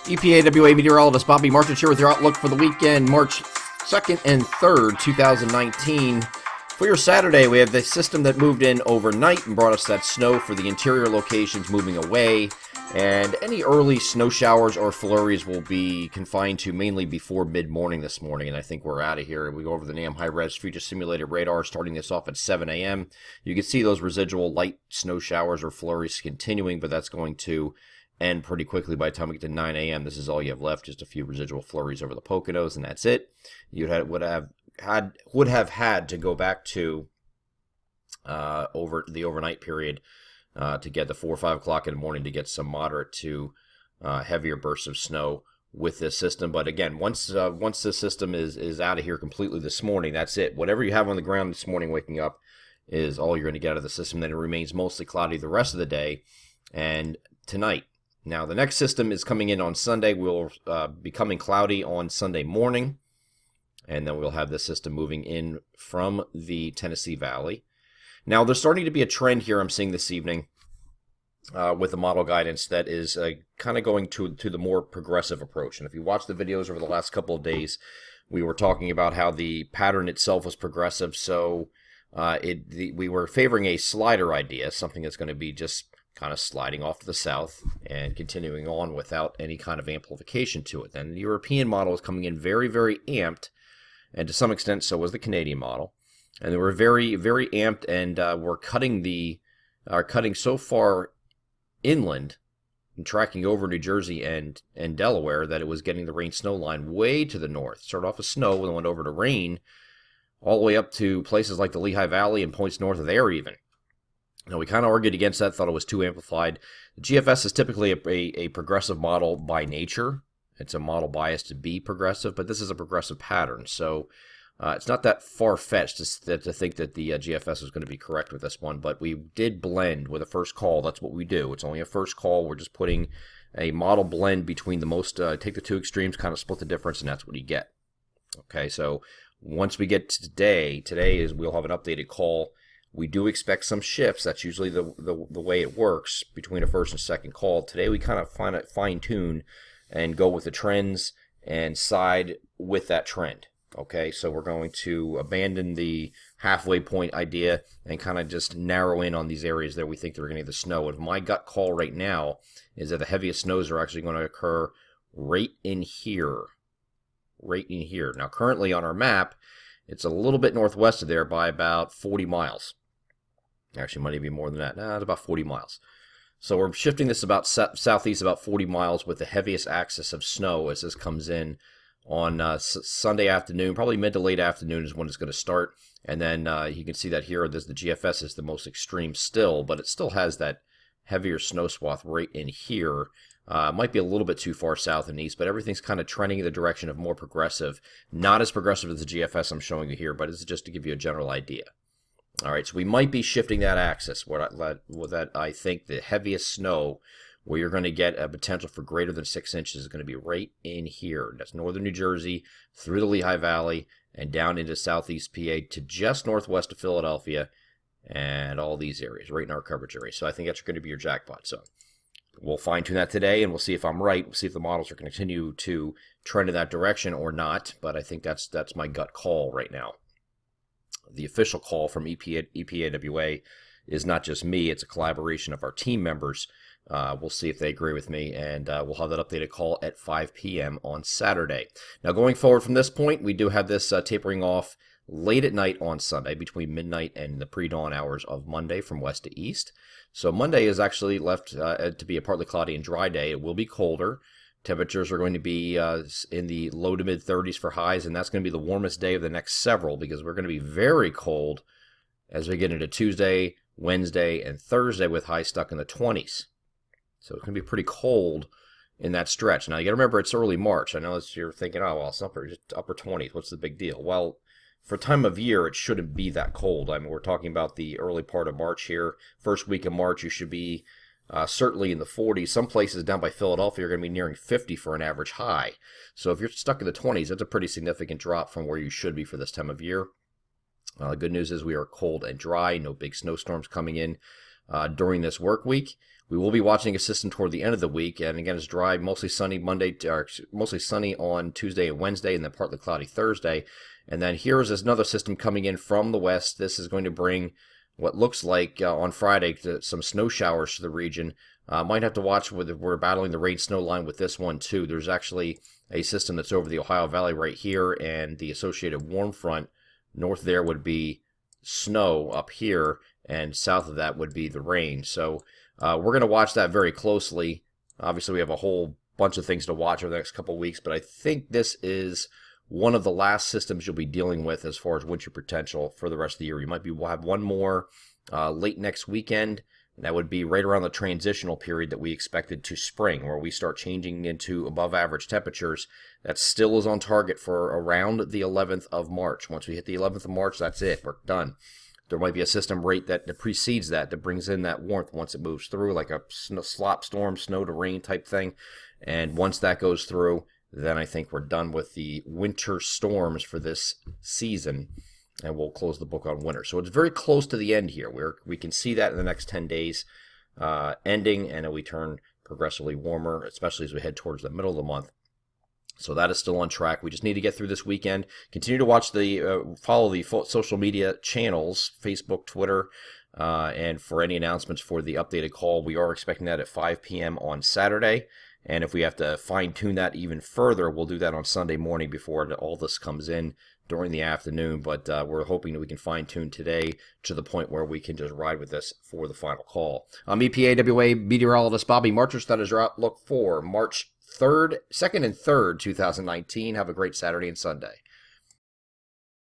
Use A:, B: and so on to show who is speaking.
A: EPAWA meteorologist Bobby Martin here with your outlook for the weekend, March 2nd and 3rd, 2019. For your Saturday, we have the system that moved in overnight and brought us that snow for the interior locations moving away. And any early snow showers or flurries will be confined to mainly before mid-morning this morning, and I think we're out of here. We go over the NAM high-res future simulated radar starting this off at 7 a.m. You can see those residual light snow showers or flurries continuing, but that's going to end pretty quickly by the time we get to 9 a.m. This is all you have left, just a few residual flurries over the Poconos, and that's it. You would have had to go back to over the overnight period to get the 4 or 5 o'clock in the morning to get some moderate to heavier bursts of snow with this system. But again, once this system is out of here completely this morning, that's it. Whatever you have on the ground this morning waking up is all you're going to get out of the system. Then it remains mostly cloudy the rest of the day and tonight. Now, the next system is coming in on Sunday. We'll be coming cloudy on Sunday morning, and then we'll have this system moving in from the Tennessee Valley. Now, there's starting to be a trend here I'm seeing this evening with the model guidance that is kind of going to the more progressive approach. And if you watch the videos over the last couple of days, we were talking about how the pattern itself was progressive. So we were favoring a slider idea, something that's going to be just kind of sliding off to the south and continuing on without any kind of amplification to it. Then the European model is coming in very, very amped, and to some extent so was the Canadian model. And they were very, very amped, and were cutting so far inland and tracking over New Jersey and Delaware that it was getting the rain-snow line way to the north. Started off with snow and went over to rain all the way up to places like the Lehigh Valley and points north of there even. Now, we kind of argued against that, thought it was too amplified. The GFS is typically a progressive model by nature. It's a model biased to be progressive, but this is a progressive pattern. So it's not that far-fetched to think that the GFS is going to be correct with this one, but we did blend with a first call. That's what we do. It's only a first call. We're just putting a model blend between the most, take the two extremes, kind of split the difference, and that's what you get. Okay, so once we get to today is we'll have an updated call. We do expect some shifts. That's usually the way it works between a first and second call. Today we kind of fine-tune and go with the trends and side with that trend. Okay, so we're going to abandon the halfway point idea and kind of just narrow in on these areas that we think they're going to get the snow. And my gut call right now is that the heaviest snows are actually going to occur right in here. Right in here. Now, currently on our map, it's a little bit northwest of there by about 40 miles. Actually, might even be more than that. It's about 40 miles. So we're shifting this about southeast about 40 miles with the heaviest axis of snow as this comes in on Sunday afternoon. Probably mid to late afternoon is when it's going to start. And then you can see that here, the GFS is the most extreme still, but it still has that heavier snow swath right in here. Might be a little bit too far south and east, but everything's kind of trending in the direction of more progressive. Not as progressive as the GFS I'm showing you here, but it's just to give you a general idea. All right, so we might be shifting that axis. That I think the heaviest snow, where you're going to get a potential for greater than 6 inches, is going to be right in here. That's northern New Jersey, through the Lehigh Valley, and down into southeast PA to just northwest of Philadelphia, and all these areas, right in our coverage area. So I think that's going to be your jackpot zone. We'll fine-tune that today, and we'll see if I'm right. We'll see if the models are going to continue to trend in that direction or not, but I think that's my gut call right now. The official call from EPAWA is not just me. It's a collaboration of our team members. We'll see if they agree with me, and we'll have that updated call at 5 p.m. on Saturday. Now, going forward from this point, we do have this tapering off late at night on Sunday between midnight and the pre-dawn hours of Monday from west to east. So Monday is actually left to be a partly cloudy and dry day. It will be colder. Temperatures are going to be in the low to mid 30s for highs, and that's going to be the warmest day of the next several because we're going to be very cold as we get into Tuesday, Wednesday, and Thursday with highs stuck in the 20s. So it's going to be pretty cold in that stretch. Now, you got to remember it's early March. I know you're thinking, oh, well, it's upper 20s. What's the big deal? Well, for time of year, it shouldn't be that cold. I mean, we're talking about the early part of March here. First week of March, you should be certainly in the 40s. Some places down by Philadelphia are going to be nearing 50 for an average high. So if you're stuck in the 20s, that's a pretty significant drop from where you should be for this time of year. The good news is we are cold and dry, no big snowstorms coming in. during this work week. We will be watching a system toward the end of the week, and again, it's dry, mostly sunny mostly sunny on Tuesday and Wednesday, and then partly cloudy Thursday. And then here is another system coming in from the west. This is going to bring what looks like on Friday some snow showers to the region. Might have to watch whether we're battling the rain-snow line with this one too. There's actually a system that's over the Ohio Valley right here, and the associated warm front north there would be snow up here, and south of that would be the rain. So we're going to watch that very closely. Obviously, we have a whole bunch of things to watch over the next couple of weeks, but I think this is one of the last systems you'll be dealing with as far as winter potential for the rest of the year. We'll have one more late next weekend, and that would be right around the transitional period that we expected to spring, where we start changing into above average temperatures. That still is on target for around the 11th of March. Once we hit the 11th of March, that's it. We're done. There might be a system rate that precedes that brings in that warmth once it moves through, like a slop storm, snow to rain type thing. And once that goes through, then I think we're done with the winter storms for this season, and we'll close the book on winter. So it's very close to the end here. We can see that in the next 10 days ending, and then we turn progressively warmer, especially as we head towards the middle of the month. So that is still on track. We just need to get through this weekend. Continue to watch follow the social media channels, Facebook, Twitter, and for any announcements for the updated call. We are expecting that at 5 p.m. on Saturday. And if we have to fine-tune that even further, we'll do that on Sunday morning before all this comes in during the afternoon. But we're hoping that we can fine-tune today to the point where we can just ride with this for the final call. I'm EPAWA meteorologist Bobby Marchich. That is your outlook for March 2nd and 3rd, 2019. Have a great Saturday and Sunday.